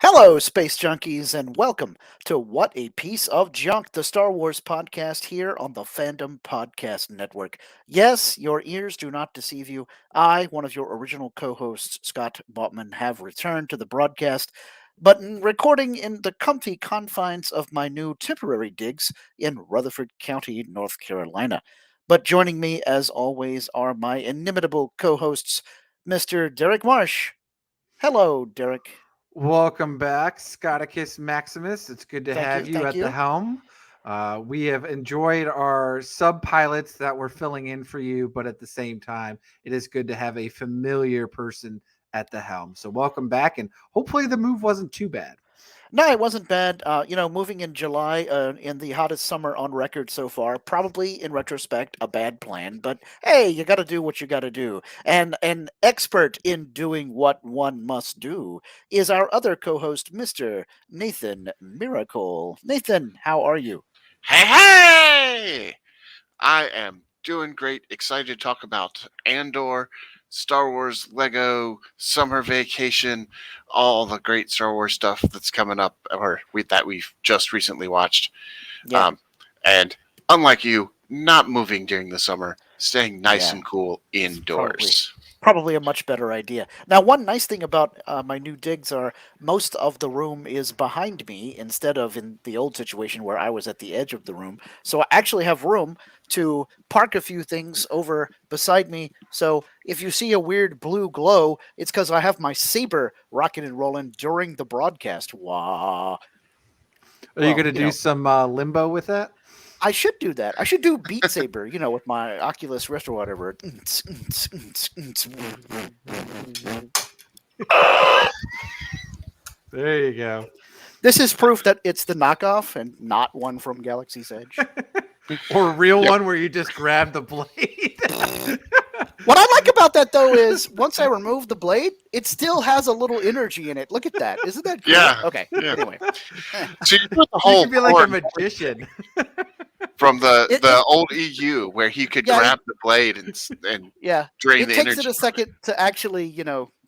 Hello, space junkies, and welcome to What a Piece of Junk, the Star Wars podcast here on the Fandom Podcast Network. Yes, your ears do not deceive you. I, one of your original co hosts, Scott Botman, have returned to the broadcast, but recording in the comfy confines of my new temporary digs in Rutherford County, North Carolina. But joining me, as always, are my inimitable co hosts, Mr. Derrick Marsh. Hello, Derrick. Welcome back, Scotticus Maximus. It's good to Thank you. have you Thank at the you. helm. We have enjoyed our sub pilots that we're filling in for you, but at the same time, it is good to have a familiar person at the helm. So, welcome back, and hopefully, the move wasn't too bad. No, it wasn't bad. Moving in July in the hottest summer on record so far, probably in retrospect a bad plan. But hey, you got to do what you got to do. And an expert in doing what one must do is our other co-host, Mister Nathan Miracle. Nathan, how are you? Hey, hey! I am doing great. Excited to talk about Andor, Star Wars, Lego, summer vacation, all the great Star Wars stuff that's coming up, that we've just recently watched. Yeah, And unlike you, not moving during the summer, staying nice yeah. and cool indoors. Probably a much better idea. Now, one nice thing about my new digs are most of the room is behind me instead of in the old situation where I was at the edge of the room. So I actually have room to park a few things over beside me. So if you see a weird blue glow, it's because I have my saber rocking and rolling during the broadcast. Wah. Are you Well, going to do some limbo with that? I should do that. I should do Beat Saber, with my Oculus Rift or whatever. There you go. This is proof that it's the knockoff and not one from Galaxy's Edge. Or a real Yep. one where you just grab the blade. What I like about that, though, is once I remove the blade, it still has a little energy in it. Look at that. Isn't that cool? Yeah, Okay. yeah. Anyway. So you put the You whole could be like a cord magician. from the It- the it- old EU where he could Yeah, grab the blade and Yeah. drain It the takes energy. it a from second to actually,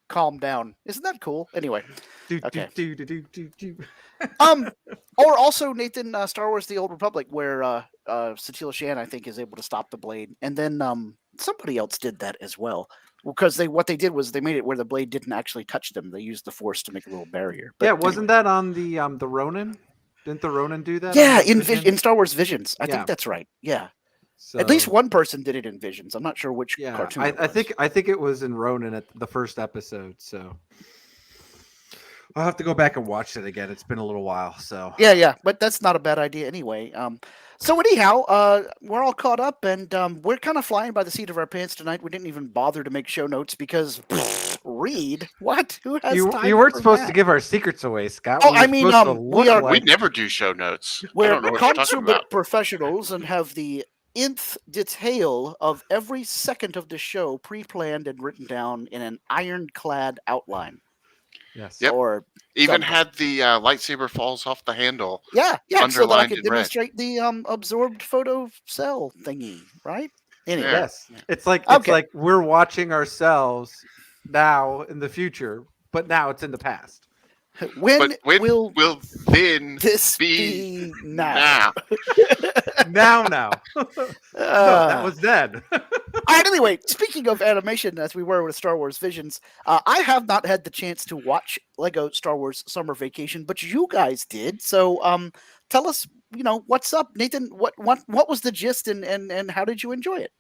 calm down. Isn't that cool? Anyway. Do, Okay. do. Um, or also Nathan, Star Wars: The Old Republic, where Satila Shan I think is able to stop the blade, and then somebody else did that as well. Because what they did was they made it where the blade didn't actually touch them. They used the force to make a little barrier. But Yeah, wasn't anyway. that on the Ronin? Didn't the Ronin do that? Yeah, on the in Vision? in Star Wars Visions, I Yeah. think that's right. Yeah, So at least one person did it in Visions. I'm not sure which yeah, cartoon. I, it I was. think it was in Ronin at the first episode. So I'll have to go back and watch it again. It's been a little while. So Yeah, but that's not a bad idea anyway. So anyhow, we're all caught up, and we're kind of flying by the seat of our pants tonight. We didn't even bother to make show notes because read what? Who has you time? you weren't for supposed that? to give our secrets away, Scott. Oh, We I were mean, supposed to we look are- We like never do show notes. I We're don't know what you're talking consummate about. professionals and have the nth detail of every second of the show pre-planned and written down in an ironclad outline. yes. Yep. Or Even something. had the lightsaber falls off the handle. Yeah, so that I Underlined could in red. demonstrate the absorbed photo cell thingy, right? Anyway, Yeah. Yes. It's like Okay. we're watching ourselves now in the future, but now it's in the past. when But when will will then this be be now? Now. No, that was then. All right, anyway, speaking of animation, as we were with Star Wars Visions, I have not had the chance to watch Lego Star Wars Summer Vacation, but you guys did. So, tell us, what's up, Nathan? What was the gist, and how did you enjoy it?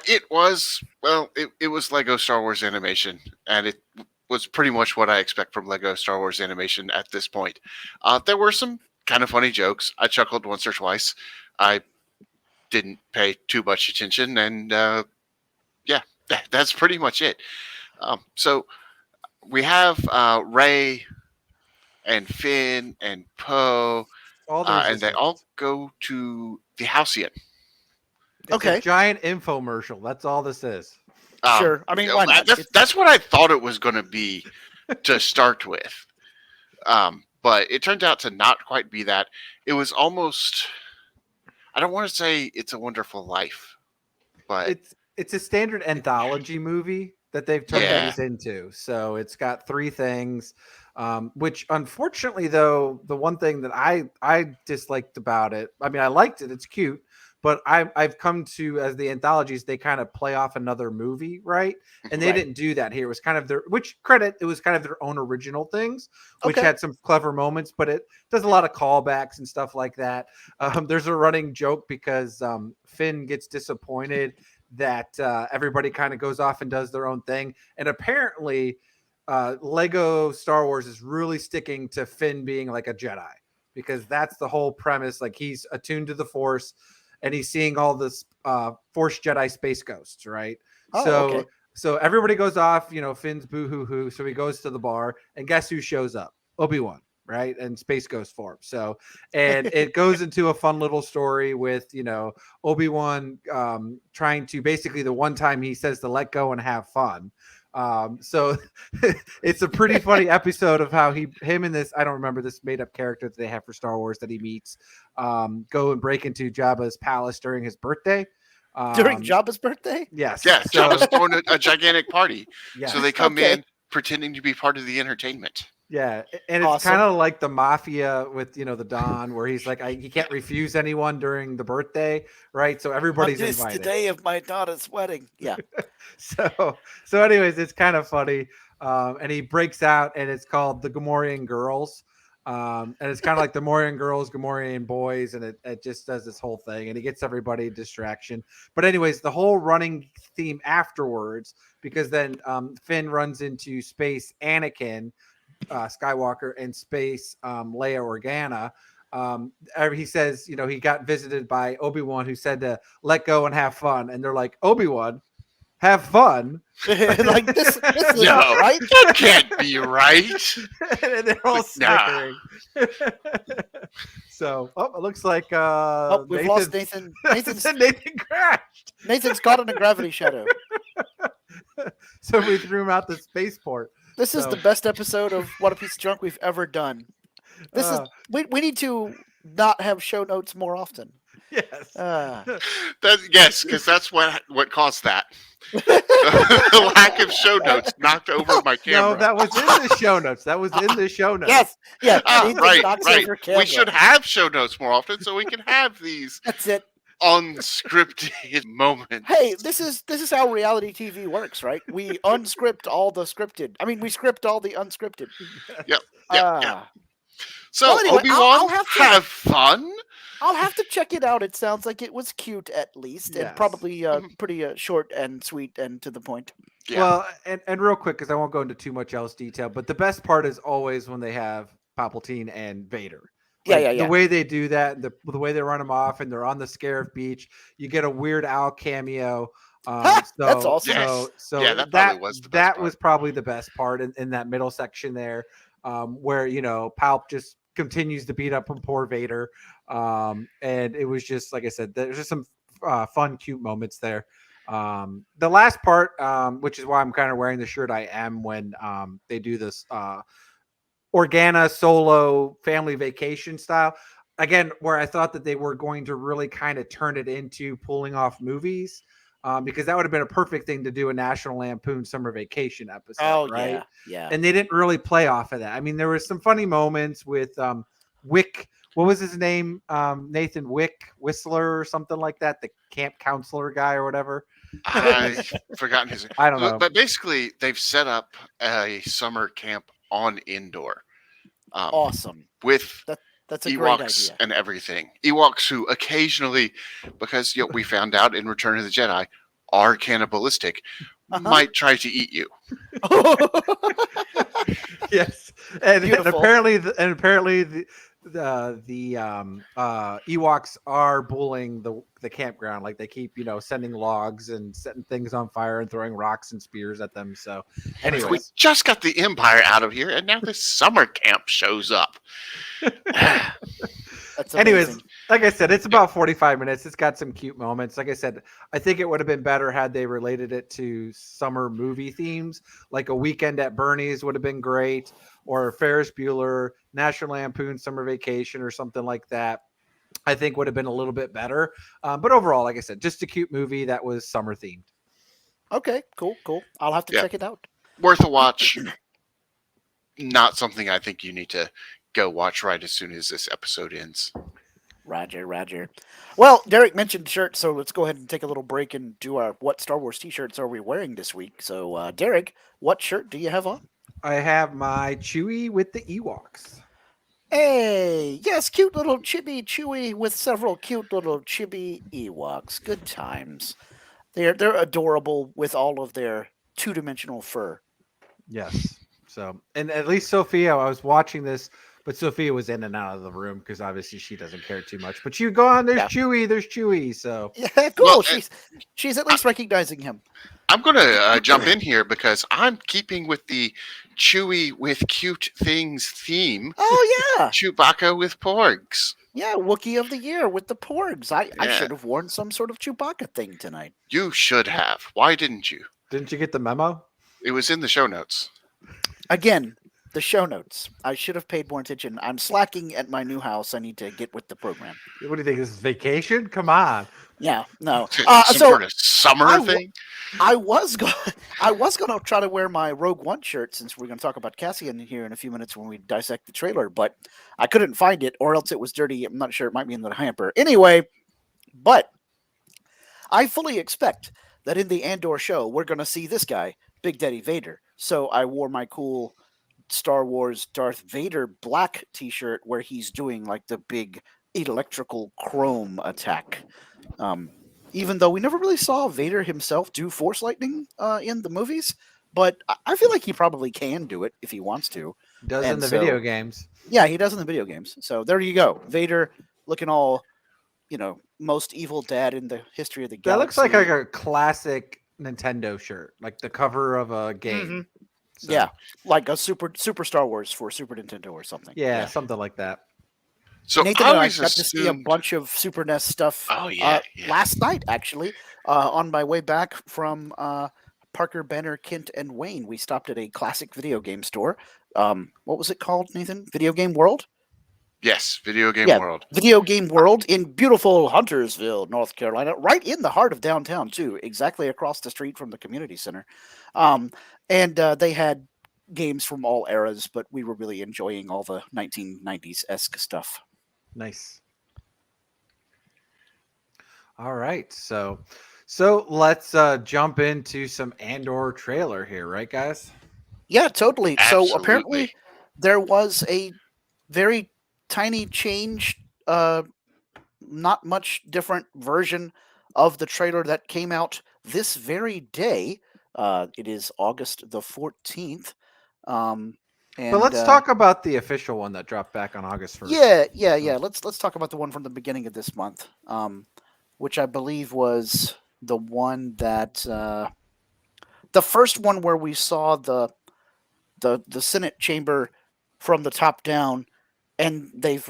It was Lego Star Wars animation, and it was pretty much what I expect from Lego Star Wars animation at this point. There were some kind of funny jokes. I chuckled once or twice. I didn't pay too much attention, and that's pretty much it. So we have Ray and Finn and Poe, All their and they all existence. go to the Halcyon. It's Okay. a giant infomercial. That's all this is. Sure. I mean, why not? That's what I thought it was going to be to start with. But it turned out to not quite be that. It was almost, I don't want to say It's a Wonderful Life, but It's a standard anthology movie that they've turned Yeah. these into. So it's got three things. Which unfortunately, though, the one thing that I disliked about it, I mean, I liked it, it's cute, but I've come to, as the anthologies, they kind of play off another movie, right? And they Right. didn't do that here. It was kind of their, which credit, it was kind of their own original things, which Okay. had some clever moments, but it does a lot of callbacks and stuff like that. There's a running joke because Finn gets disappointed that everybody kind of goes off and does their own thing, and apparently Lego Star Wars is really sticking to Finn being like a Jedi, because that's the whole premise. Like, he's attuned to the Force and he's seeing all this Force Jedi space ghosts, right? Oh, okay. So everybody goes off, Finn's boo hoo hoo. So he goes to the bar, and guess who shows up? Obi-Wan, right? And Space Ghost form. So, and it goes into a fun little story with, Obi-Wan trying to, basically, the one time he says to let go and have fun. So it's a pretty funny episode of how him and this, I don't remember, this made up character that they have for Star Wars that he meets, go and break into Jabba's palace during his birthday. During Jabba's birthday? Yes. Yeah, So, Jabba's throwing a gigantic party. yes. So they come Okay. in pretending to be part of the entertainment. Yeah, and it's Awesome. kind of like the mafia with the Don, where he's like, he can't refuse anyone during the birthday, right? So everybody's On this, the invited. day of my daughter's wedding. Yeah. So anyways, it's kind of funny, and he breaks out, and it's called the Gamorrean Girls, and it's kind of like the Gamorrean Girls, Gamorrean Boys, and it just does this whole thing, and he gets everybody distraction. But anyways, the whole running theme afterwards, because then Finn runs into Space Anakin Skywalker and Space Leia Organa. He says, he got visited by Obi-Wan, who said to let go and have fun. And they're like, Obi-Wan, have fun. Like this is No, not right. that can't be right. And they're all Nah. snickering. So, it looks like We've lost Nathan. Nathan crashed. Nathan's caught in a gravity shadow. So we threw him out the spaceport. This is So- the best episode of What a Piece of Junk we've ever done. This is we need to not have show notes more often. Yes. Yes, because that's what caused that. The lack of show notes knocked over my camera. No, that was in the show notes. That was in the show notes. Yes, yeah. Nathan right, knocks right. over We camera. should have show notes more often so we can have these That's it. unscripted moments. Hey, this is how reality TV works, right? We unscript all the scripted. I mean, we script all the unscripted. Yep. Ah. So Well, anyway, Obi-Wan, I'll have to- have fun. I'll have to check it out. It sounds like it was cute, at least, Yes. and probably pretty short and sweet and to the point. Yeah. Well, and real quick, because I won't go into too much else detail, but the best part is always when they have Palpatine and Vader. Yeah. The way they do that, the way they run them off, and they're on the Scarif Beach. You get a Weird Al cameo. That's awesome. Yes. So Yeah, that probably was the best that part. was probably the best part in that middle section there, where Palp just continues to beat up on poor Vader, and it was just, like I said, there's just some fun, cute moments there. The last part, which is why I'm kind of wearing the shirt I am when they do this Organa solo family vacation style. Again, where I thought that they were going to really kind of turn it into pulling off movies, because that would have been a perfect thing to do a National Lampoon Summer Vacation episode, Oh right? yeah. And they didn't really play off of that. I mean, there was some funny moments with Wick. What was his name? Nathan Whistler or something like that. The camp counselor guy or whatever. I've forgotten his name. I don't know. But basically, they've set up a summer camp on Endor. Awesome. With That's a great Ewoks idea. and everything. Ewoks who occasionally, because we found out in Return of the Jedi, are cannibalistic, might try to eat you. Yes, and Beautiful. apparently the Ewoks are bullying the campground. Like, they keep sending logs and setting things on fire and throwing rocks and spears at them. So, We anyways, just got the Empire out of here, and now this summer camp shows up. That's anyways, amazing. like I said, it's about 45 minutes. It's got some cute moments. Like I said, I think it would have been better had they related it to summer movie themes, like A Weekend at Bernie's would have been great, or Ferris Bueller, National Lampoon Summer Vacation, or something like that. I think would have been a little bit better. But overall, like I said, just a cute movie that was summer themed. Okay, cool. I'll have to Yeah. check it out. Worth a watch. not something I think you need to go watch right as soon as this episode ends. Roger, Roger. Well, Derek mentioned shirts, so let's go ahead and take a little break and do our what Star Wars T-shirts are we wearing this week. So, Derek, what shirt do you have on? I have my Chewie with the Ewoks. Hey, yes, cute little chibi Chewie with several cute little chibi Ewoks. Good times. They're adorable with all of their two-dimensional fur. Yes. So, and at least Sophia, I was watching this, but Sophia was in and out of the room because obviously she doesn't care too much. But you go on, there's Chewie. So Yeah, cool. Well, she's at least recognizing him. I'm going to jump in here because I'm keeping with the Chewy with cute things theme. Oh yeah, Chewbacca with porgs. yeah, Wookiee of the Year with the porgs. I Yeah. should have worn some sort of Chewbacca thing tonight. You should have. Why didn't you? didn't you get the memo? It was in the show notes. Again, the show notes. I should have paid more attention. I'm slacking at my new house. I need to get with the program. What do you think? This is vacation? Come on. Yeah, no. Some So sort of summer I w- thing. I was going to try to wear my Rogue One shirt since we're going to talk about Cassian here in a few minutes when we dissect the trailer, but I couldn't find it, or else it was dirty. I'm not sure. It might be in the hamper. Anyway, but I fully expect that in the Andor show we're going to see this guy, Big Daddy Vader. So I wore my cool Star Wars Darth Vader black T-shirt where he's doing like the big electrical chrome attack. Even though we never really saw Vader himself do Force lightning in the movies, but I feel like he probably can do it if he wants to. Does And in the so- video games. Yeah, he does in the video games. So there you go, Vader looking all, most evil dad in the history of the That galaxy. looks like a classic Nintendo shirt, like the cover of a game. Mhm. So, Yeah, like a super Star Wars for Super Nintendo or something. yeah, something like that. So Nathan I and I always got to see a assumed. bunch of Super NES stuff Oh yeah, last night, actually, on my way back from Parker, Banner, Kent, and Wayne. We stopped at a classic video game store. What was it called, Nathan? Video Game World? Yes, video game Yeah. world. Video Game World in beautiful Huntersville, North Carolina, right in the heart of downtown, too, exactly across the street from the community center. And they had games from all eras, but we were really enjoying all the 1990s-esque stuff. Nice. All right, so let's jump into some Andor trailer here, right, guys? Yeah, totally. So Absolutely. apparently there was a very tiny change, not much different version of the trailer that came out this very day. It is August the 14th. But let's talk about the official one that dropped back on August 1st. Yeah. Let's talk about the one from the beginning of this month, which I believe was the one that the first one where we saw the Senate chamber from the top down, and they've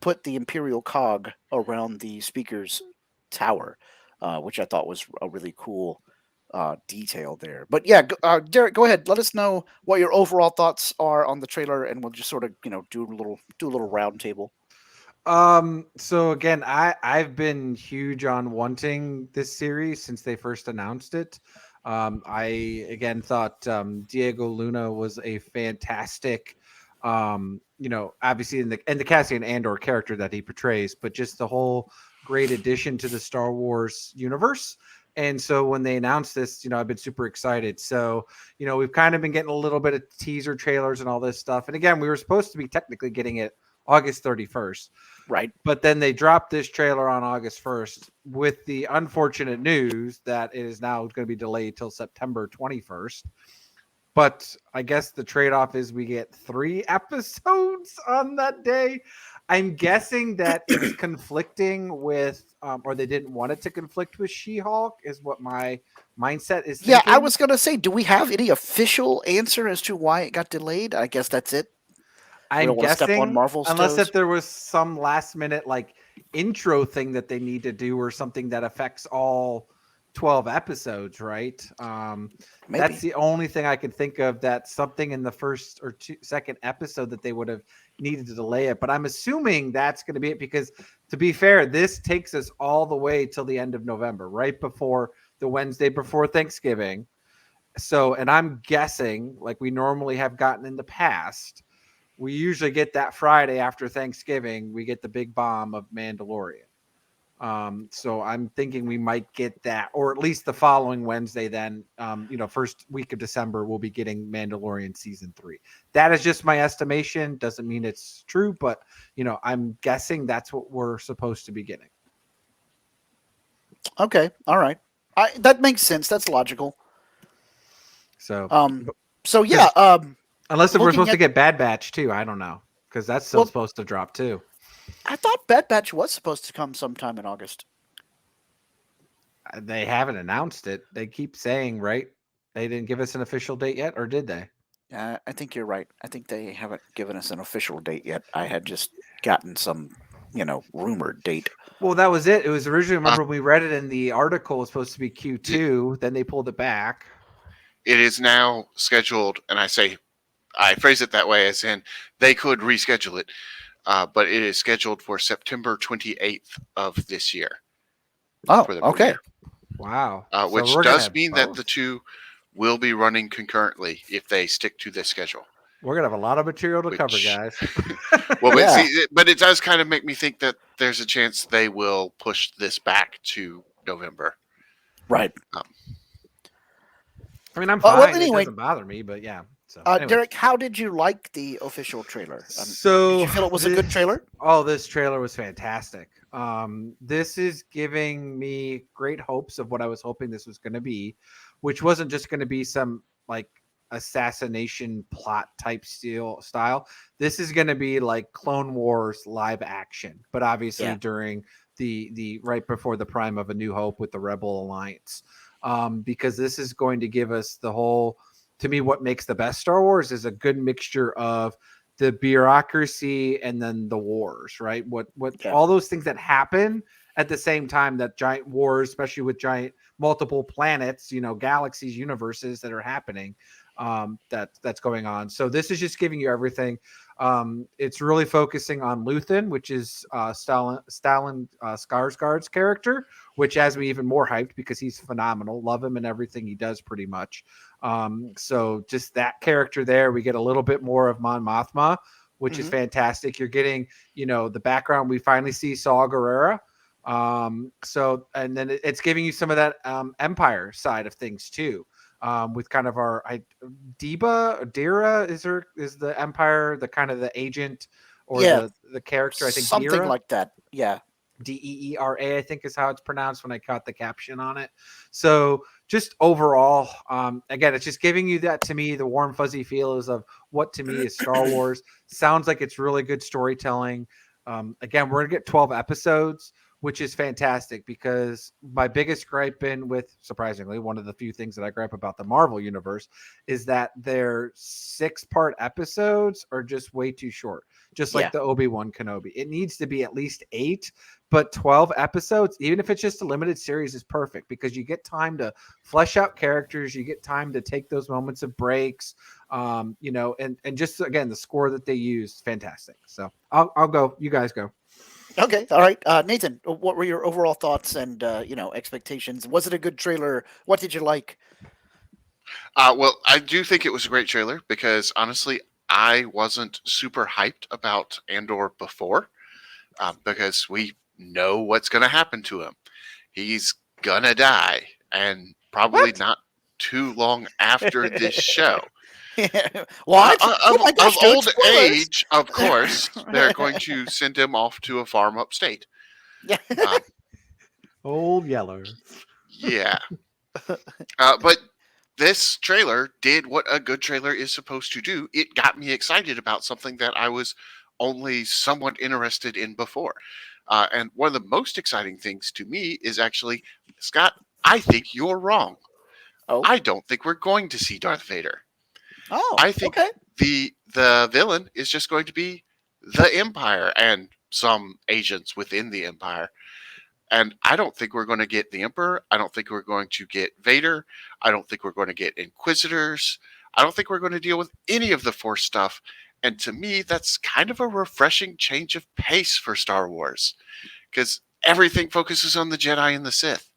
put the Imperial cog around the speaker's tower, which I thought was a really cool detail there. But yeah, Derek, go ahead. Let us know what your overall thoughts are on the trailer, and we'll just sort of do a little round table. So again, I've been huge on wanting this series since they first announced it. I again thought Diego Luna was a fantastic, obviously in the Cassian Andor character that he portrays, but just the whole great addition to the Star Wars universe. And so when they announced this, I've been super excited. So, we've kind of been getting a little bit of teaser trailers and all this stuff. And again, we were supposed to be technically getting it August 31st. Right. But then they dropped this trailer on August 1st with the unfortunate news that it is now going to be delayed till September 21st. But I guess the trade-off is we get 3 episodes on that day. I'm guessing that it's conflicting with, or they didn't want it to conflict with She-Hulk, is what my mindset is thinking. Yeah, I was going to say, do we have any official answer as to why it got delayed? I guess that's it. I'm don't wanna step on guessing, Marvel's unless toes. if there was some last-minute intro thing that they need to do or something that affects all 12 episodes, right? Maybe. That's the only thing I can think of, that something in the first or second episode that they would have needed to delay it. But I'm assuming that's going to be it because, to be fair, this takes us all the way till the end of November, right before the Wednesday before Thanksgiving. So, and I'm guessing, like we normally have gotten in the past, we usually get that Friday after Thanksgiving, we get the big bomb of Mandalorian. So I'm thinking we might get that, or at least the following Wednesday. Then, first week of December, we'll be getting Mandalorian season 3. That is just my estimation. Doesn't mean it's true, but I'm guessing that's what we're supposed to be getting. Okay, all right. That makes sense. That's logical. So, Um, so yeah. unless if we're Looking supposed to at, get Bad Batch too, I don't know, because that's still well, supposed to drop too. I thought Bad Batch was supposed to come sometime in August. They haven't announced it. They keep saying, right? They didn't give us an official date yet, or did they? I think you're right. I think they haven't given us an official date yet. I had just gotten some, rumored date. Well, that was it. It was originally, Uh, remember, we read it in the article, it was supposed to be Q2. Then they pulled it back. It is now scheduled, and I phrase it that way as in they could reschedule it, but it is scheduled for September 28th of this year Oh, for the okay. premiere. Wow. So Which we're gonna does have mean that both. the two will be running concurrently if they stick to this schedule. We're going to have a lot of material to cover, Which, guys. well, but Yeah. but it does kind of make me think that there's a chance they will push this back to November. Right. I mean, I'm Well, fine. It anyway, doesn't bother me, but yeah. So, anyway. Derek, how did you like the official trailer? So did you feel it was a good trailer? Oh, this trailer was fantastic. This is giving me great hopes of what I was hoping this was going to be, which wasn't just going to be some like assassination plot type style. This is going to be like Clone Wars live action, but obviously during the right before the prime of A New Hope with the Rebel Alliance, because this is going to give us the whole. To me, what makes the best Star Wars is a good mixture of the bureaucracy and then the wars, right? What all those things that happen at the same time, that giant wars, especially with giant multiple planets, galaxies, universes that are happening, that's going on. So this is just giving you everything. It's really focusing on Luthen, which is Stalin Skarsgård's character, which has me even more hyped because he's phenomenal. Love him and everything he does pretty much. So just that character there, we get a little bit more of Mon Mothma, which is fantastic. You're getting, the background. We finally see Saw Gerrera. So, and then it's giving you some of that Empire side of things too. With kind of our Dira is the Empire, the kind of the agent or the character. I think something Dira? like that. Yeah. Deera, I think is how it's pronounced when I caught the caption on it. So just overall, again, it's just giving you that, to me, the warm fuzzy feels of what to me is Star Wars. Sounds like it's really good storytelling. Again, we're gonna get 12 episodes, which is fantastic, because my biggest gripe with, surprisingly, one of the few things that I gripe about the Marvel universe is that their 6-part episodes are just way too short. Just like the Obi-Wan Kenobi. It needs to be at least 8, but 12 episodes, even if it's just a limited series, is perfect, because you get time to flesh out characters. You get time to take those moments of breaks, and just, again, the score that they use, fantastic. So I'll go. You guys go. Okay, all right. Nathan, what were your overall thoughts and expectations? Was it a good trailer? What did you like? Well, I do think it was a great trailer because, honestly, I wasn't super hyped about Andor before, because we know what's going to happen to him. He's gonna die, and probably not too long after this show. What? Oh my gosh, of Derek, old spoilers! age, of course, they're going to send him off to a farm upstate. Yeah. Old Yeller. Yeah. But this trailer did what a good trailer is supposed to do. It got me excited about something that I was only somewhat interested in before. And one of the most exciting things to me is actually, Scott, I think you're wrong. Oh. I don't think we're going to see Darth Vader. Oh, I think okay. the villain is just going to be the Empire and some agents within the Empire. And I don't think we're going to get the Emperor. I don't think we're going to get Vader. I don't think we're going to get Inquisitors. I don't think we're going to deal with any of the Force stuff. And to me, that's kind of a refreshing change of pace for Star Wars, because everything focuses on the Jedi and the Sith.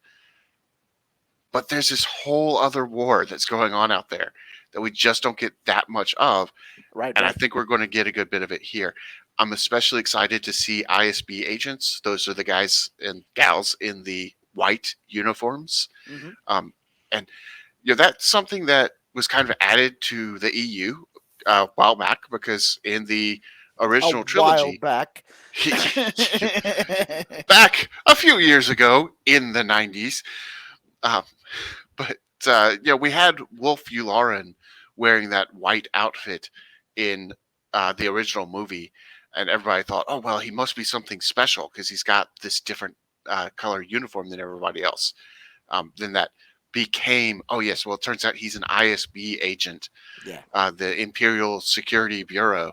but there's this whole other war that's going on out there that we just don't get that much of, Right, and I right. think we're going to get a good bit of it here. I'm especially excited to see ISB agents. Those are the guys and gals in the white uniforms. Hmm. Um, and that's something that was kind of added to the EU a while back, because in the A original while trilogy, back. back a few years ago in the 90s, um, but we had Wolf Yularen wearing that white outfit in the original movie, and everybody thought, oh well, he must be something special because he's got this different color uniform than everybody else. Then that became, oh yes, well, it turns out he's an ISB agent, Yeah. the Imperial Security Bureau,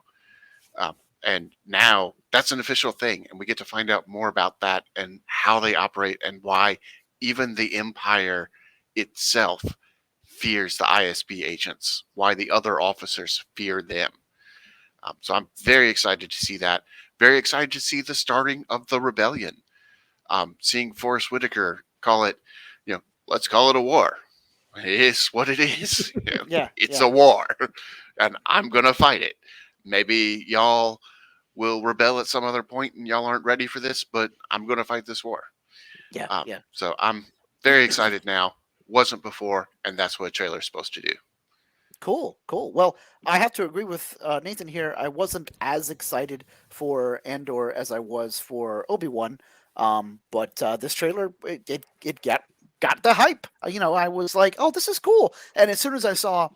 um, and now that's an official thing, and we get to find out more about that and how they operate and why even the Empire itself fears the ISB agents, why the other officers fear them. So I'm very excited to see that. Very excited to see the starting of the rebellion. Seeing Forrest Whitaker call it, let's call it a war. It is what it is. Yeah. It's Yeah. a war, and I'm gonna fight it. Maybe y'all will rebel at some other point, and y'all aren't ready for this, but I'm gonna fight this war. Yeah. Yeah. So I'm very excited now. Wasn't before, and that's what a trailer's supposed to do. Cool, cool. Well, I have to agree with Nathan here. I wasn't as excited for Andor as I was for Obi-Wan, but this trailer it got the hype. I was like, oh, this is cool. And as soon as I saw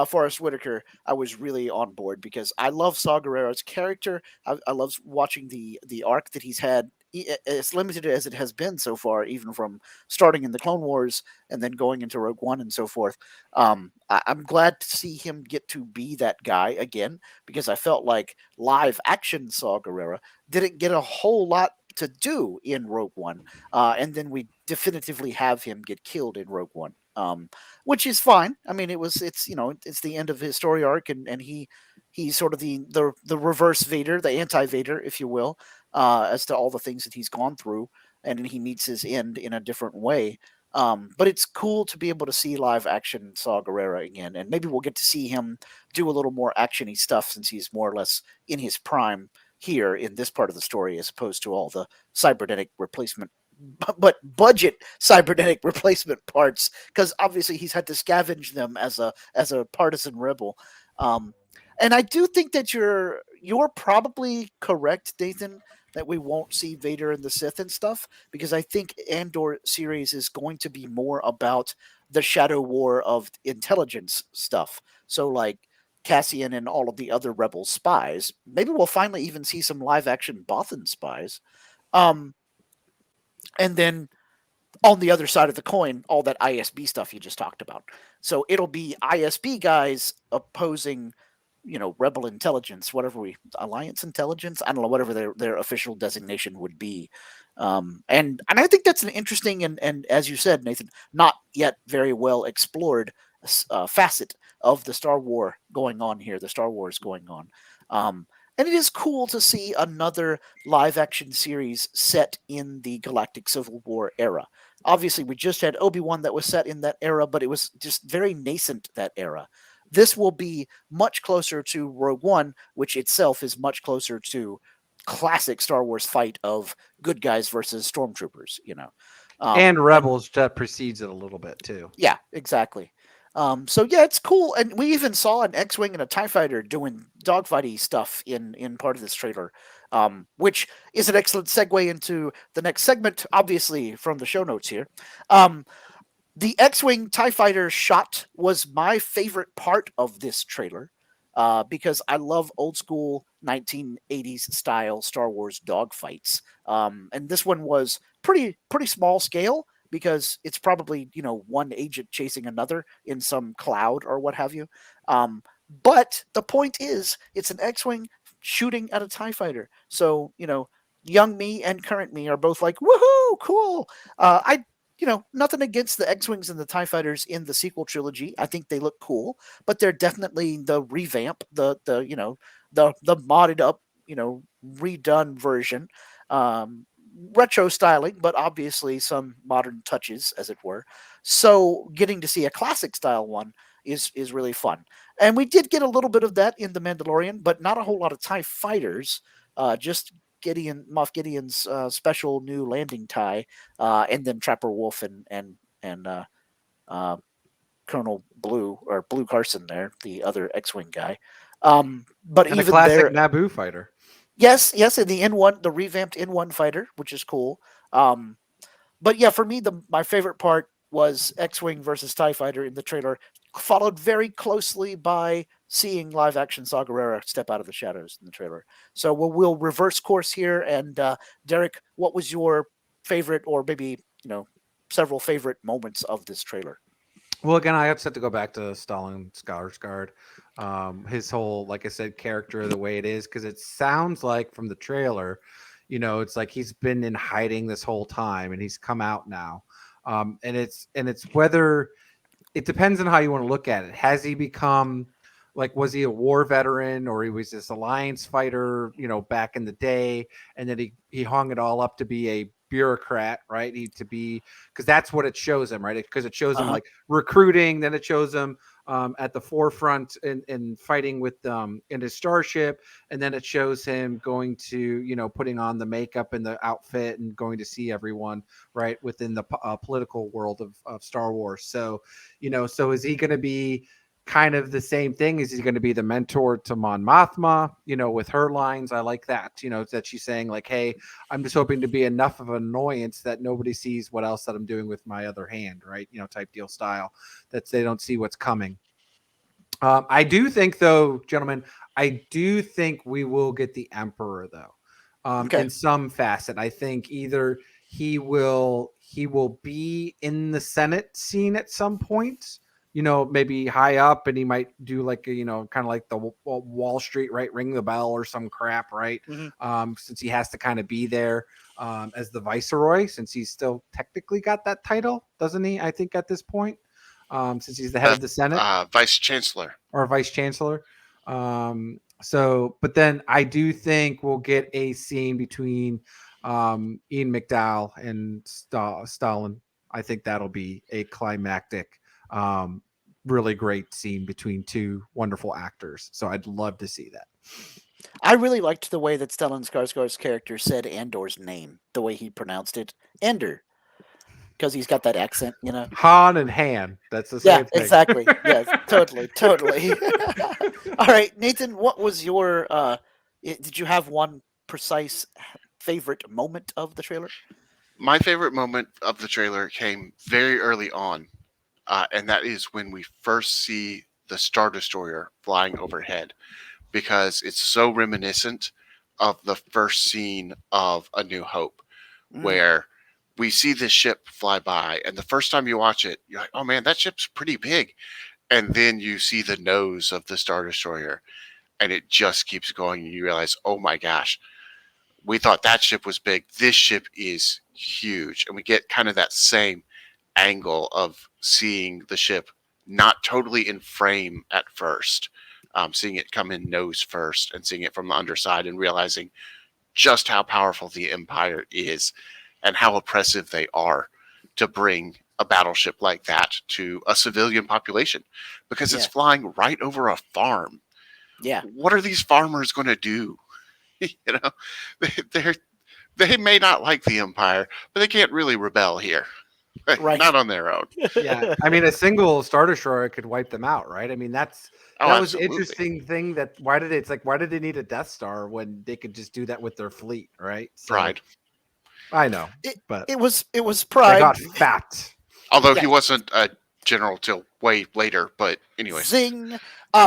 Forrest Whitaker, I was really on board because I love Saw Gerrera's character. I love watching the arc that he's had. As limited as it has been so far, even from starting in the Clone Wars and then going into Rogue One and so forth. I'm glad to see him get to be that guy again because I felt like live action Saw Gerrera didn't get a whole lot to do in Rogue One, and then we definitively have him get killed in Rogue One, which is fine. I mean, it's the end of his story arc, and he's sort of the reverse Vader, the anti Vader, if you will, as to all the things that he's gone through, and then he meets his end in a different way. But it's cool to be able to see live action Saw Gerrera again, and maybe we'll get to see him do a little more actiony stuff since he's more or less in his prime here in this part of the story, as opposed to all the cybernetic replacement, but budget cybernetic replacement parts, because obviously he's had to scavenge them as a partisan rebel. Um, and I do think that you're probably correct, Nathan, that we won't see Vader and the Sith and stuff, because I think Andor series is going to be more about the shadow war of intelligence stuff. So like Cassian and all of the other rebel spies. Maybe we'll finally even see some live action Bothan spies. Um, and then on the other side of the coin, all that ISB stuff you just talked about. So it'll be ISB guys opposing, rebel intelligence, whatever alliance intelligence. I don't know, whatever their official designation would be. And I think that's an interesting and as you said, Nathan, not yet very well explored facet of the Star War going on here. The Star Wars going on. And it is cool to see another live action series set in the Galactic Civil War era. Obviously, we just had Obi-Wan that was set in that era, but it was just very nascent, that era. This will be much closer to Rogue One, which itself is much closer to classic Star Wars fight of good guys versus stormtroopers. And And Rebels that precedes it a little bit too. yeah, exactly. So yeah, it's cool, and we even saw an X-wing and a Tie Fighter doing dogfighty stuff in part of this trailer, which is an excellent segue into the next segment, obviously from the show notes here. Um, the X-wing Tie Fighter shot was my favorite part of this trailer, because I love old school 1980s style Star Wars dogfights, and this one was pretty small scale because it's probably one agent chasing another in some cloud or what have you. Um, but the point is, it's an X-wing shooting at a Tie Fighter, so young me and current me are both like, woohoo, cool. I nothing against the X-wings and the Tie Fighters in the sequel trilogy. I think they look cool, but they're definitely the revamp, the modded up, redone version. Um, retro styling, but obviously some modern touches, as it were. So getting to see a classic style one is really fun. And we did get a little bit of that in the Mandalorian, but not a whole lot of Tie fighters. Just Moff Gideon's special new landing tie, and then Trapper Wolf and uh, Colonel Blue or Blue Carson there, the other X-wing guy. But And a even classic there, Naboo fighter. yes, and the N1, the revamped N1 fighter, which is cool. Um, but yeah, for me, the my favorite part was X-wing versus Tie Fighter in the trailer, followed very closely by seeing live action Saw Gerrera step out of the shadows in the trailer. So we'll reverse course here. And Derek, what was your favorite, or maybe several favorite moments of this trailer? Well, again, I upset to go back to Stalin Skarsgård. His whole, like I said, character, the way it is, because it sounds like from the trailer, it's like he's been in hiding this whole time and he's come out now. And it's whether it depends on how you want to look at it. Has he become like, was he a war veteran, or he was this alliance fighter, back in the day, and then he hung it all up to be a bureaucrat, right? To be, because that's what it shows him, right? Because it shows Uh him huh. like recruiting, then it shows him at the forefront and fighting with in his starship, and then it shows him going to, putting on the makeup and the outfit and going to see everyone, right, within the political world of Star Wars. So so is he going to be kind of the same thing? Is he going to be the mentor to Mon Mothma, with her lines? I like that, that she's saying like, hey, I'm just hoping to be enough of an annoyance that nobody sees what else that I'm doing with my other hand, right? Type deal style, that they don't see what's coming. I do think, though, gentlemen, I do think we will get the Emperor, though, Okay. in some facet. I think either he will be in the Senate scene at some point, maybe high up, and he might do like a, kind of like the Wall Street, right, ring the bell or some crap, right? Hmm. Since he has to kind of be there as the Viceroy, since he's still technically got that title, doesn't he? I think at this point, since he's the head The of the Senate vice chancellor. or vice chancellor. So, but then I do think we'll get a scene between Ian McDowell and Stalin. I think that'll be a climactic, really great scene between two wonderful actors. So I'd love to see that. I really liked the way that Stellan Skarsgård's character said Andor's name, the way he pronounced it, Andor, because he's got that accent. Han and Han, that's the Yeah, same thing. exactly. Yes, totally. All right, Nathan, what was your? Did you have one precise favorite moment of the trailer? My favorite moment of the trailer came very early on, and that is when we first see the Star Destroyer flying overhead, because it's so reminiscent of the first scene of A New Hope, Mm, where we see this ship fly by, and the first time you watch it, you're like, "Oh man, that ship's pretty big," and then you see the nose of the Star Destroyer, and it just keeps going, and you realize, "Oh my gosh, we thought that ship was big. This ship is huge," and we get kind of that same angle of seeing the ship not totally in frame at first, seeing it come in nose first and seeing it from the underside and realizing just how powerful the Empire is and how oppressive they are to bring a battleship like that to a civilian population, because it's yeah, flying right over a farm. yeah, What are these farmers going to do? you know, they're they may not like the Empire, but they can't really rebel here. right. Not on their own. Yeah, I mean, a single Star Destroyer could wipe them out, right? I mean, Oh, that was the absolutely. interesting thing. That why did they need a Death Star when they could just do that with their fleet, right? So Pride. I know, it but it was they Pride. got fat. Although he Yeah, wasn't a general till way later, but anyways. zing.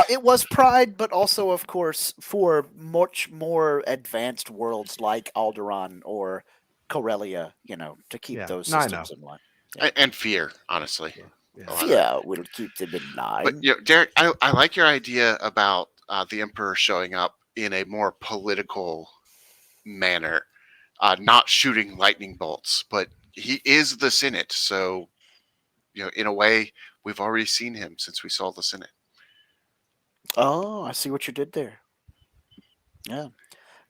It was Pride, but also, of course, for much more advanced worlds like Alderaan or Corellia, to keep Yeah, those no, I know. systems in line. Yeah. And fear, honestly. Yeah, A yeah. lot of that. Fear will keep them in But line. Derek, I like your idea about the Emperor showing up in a more political manner, not shooting lightning bolts, but he is the Senate, so in a way, we've already seen him since we saw the Senate. Oh, I see what you did there. Yeah.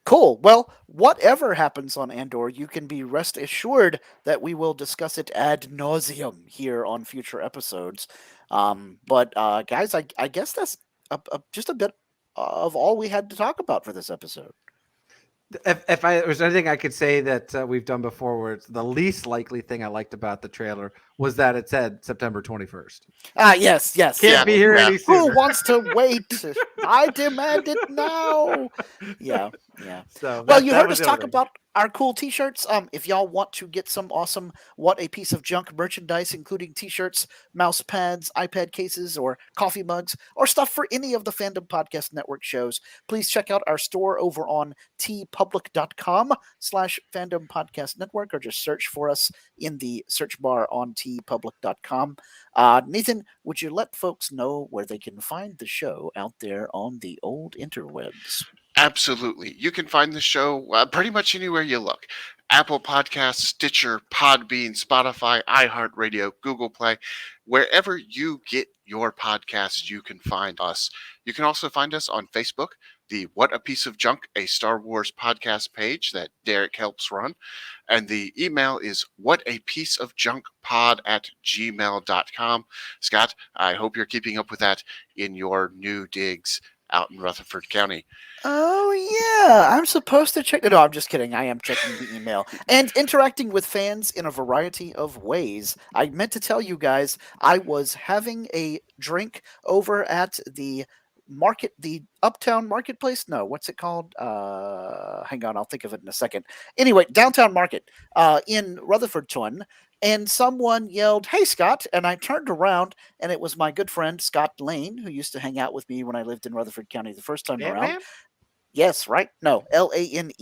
Cool. Well, whatever happens on Andor, you can be rest assured that we will discuss it ad nauseum here on future episodes. But guys, I guess that's just a bit of all we had to talk about for this episode. If I was anything I could say that we've done before, where it's the least likely thing I liked about the trailer was that it said September 21st. Yes, yes. Can't Yeah, be here yeah. any Who sooner. wants to wait? I demand it now. Yeah, yeah. So Well, that you that heard was us the other talk thing. about our cool T-shirts. If y'all want to get some awesome "What a Piece of Junk" merchandise, including T-shirts, mouse pads, iPad cases, or coffee mugs, or stuff for any of the Fandom Podcast Network shows, please check out our store over on tpublic.com/Fandom Podcast Network, or just search for us in the search bar on tpublic.com. Nathan, would you let folks know where they can find the show out there on the old interwebs? Absolutely. You can find the show pretty much anywhere you look. Apple Podcasts, Stitcher, Podbean, Spotify, iHeartRadio, Google Play. Wherever you get your podcasts, you can find us. You can also find us on Facebook, the What a Piece of Junk, a Star Wars podcast page that Derek helps run. And the email is whatapieceofjunkpod@gmail.com. Scott, I hope you're keeping up with that in your new digs out in Rutherford County. Oh yeah, I'm supposed to check. No, I'm just kidding. I am checking the email and interacting with fans in a variety of ways. I meant to tell you guys I was having a drink over at the Uptown Marketplace. No, what's it called? Hang on, I'll think of it in a second. Anyway, Downtown Market, in Rutherford, Ton, and someone yelled, "Hey, Scott!" And I turned around, and it was my good friend Scott Lane, who used to hang out with me when I lived in Rutherford County the first time Ant around. Man. Yes, right? No, Lane,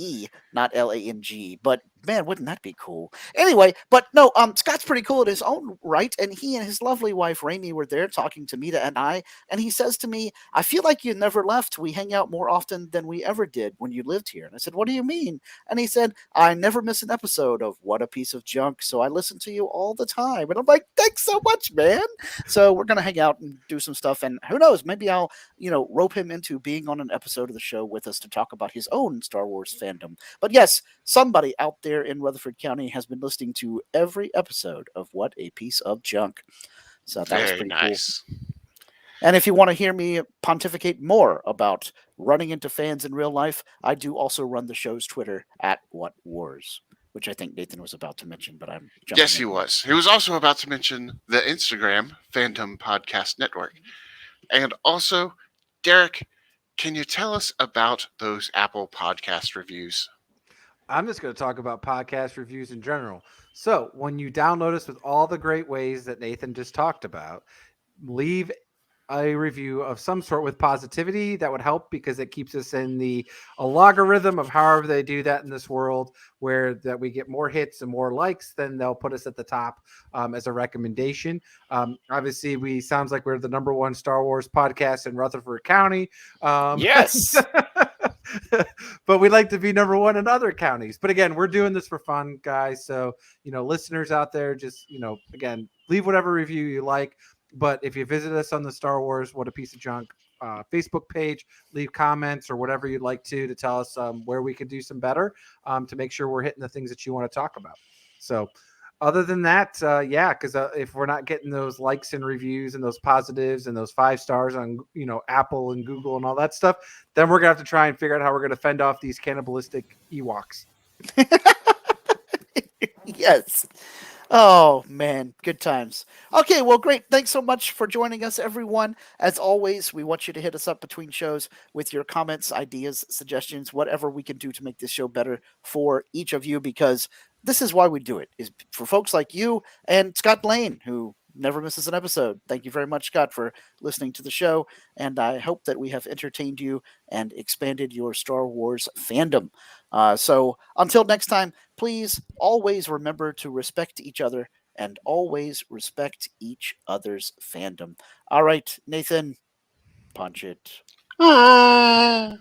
not Lang. But man, wouldn't that be cool? Anyway, but no, Scott's pretty cool in his own right, and he and his lovely wife Raimi were there talking to Mita and I, and he says to me, "I feel like you never left. We hang out more often than we ever did when you lived here." And I said, "What do you mean?" And he said, "I never miss an episode of What a Piece of Junk, so I listen to you all the time." And I'm like, "Thanks so much, man." So we're gonna hang out and do some stuff, and who knows, maybe I'll rope him into being on an episode of the show with us to talk about his own Star Wars fandom. But yes, somebody out there in Rutherford County has been listening to every episode of What a Piece of Junk. So that was Very pretty cool. nice. And if you want to hear me pontificate more about running into fans in real life, I do also run the show's Twitter at What Wars, which I think Nathan was about to mention, but I'm jumping Yes, he in. was. He was also about to mention the Instagram Fandom Podcast Network. And also, Derek, can you tell us about those Apple Podcast reviews? I'm just going to talk about podcast reviews in general. So, when you download us with all the great ways that Nathan just talked about, leave a review of some sort with positivity. That would help because it keeps us in the a logarithm of however they do that in this world, where that we get more hits and more likes, then they'll put us at the top as a recommendation. Obviously, we sounds like we're the number one Star Wars podcast in Rutherford County. Yes. But we'd like to be number one in other counties. But again, we're doing this for fun, guys. So, listeners out there, just, again, leave whatever review you like. But if you visit us on the Star Wars What a Piece of Junk Facebook page, leave comments or whatever you'd like to tell us where we could do some better to make sure we're hitting the things that you want to talk about. So other than that, yeah, because if we're not getting those likes and reviews and those positives and those 5 stars on, Apple and Google and all that stuff, then we're going to have to try and figure out how we're going to fend off these cannibalistic Ewoks. Yes. Oh man, good times. Okay, well, great. Thanks so much for joining us, everyone. As always, we want you to hit us up between shows with your comments, ideas, suggestions, whatever we can do to make this show better for each of you, because this is why we do it, is for folks like you and Scott Lane, who never misses an episode. Thank you very much, Scott, for listening to the show, and I hope that we have entertained you and expanded your Star Wars fandom. So until next time, please always remember to respect each other and always respect each other's fandom. All right, Nathan, punch it. Ah.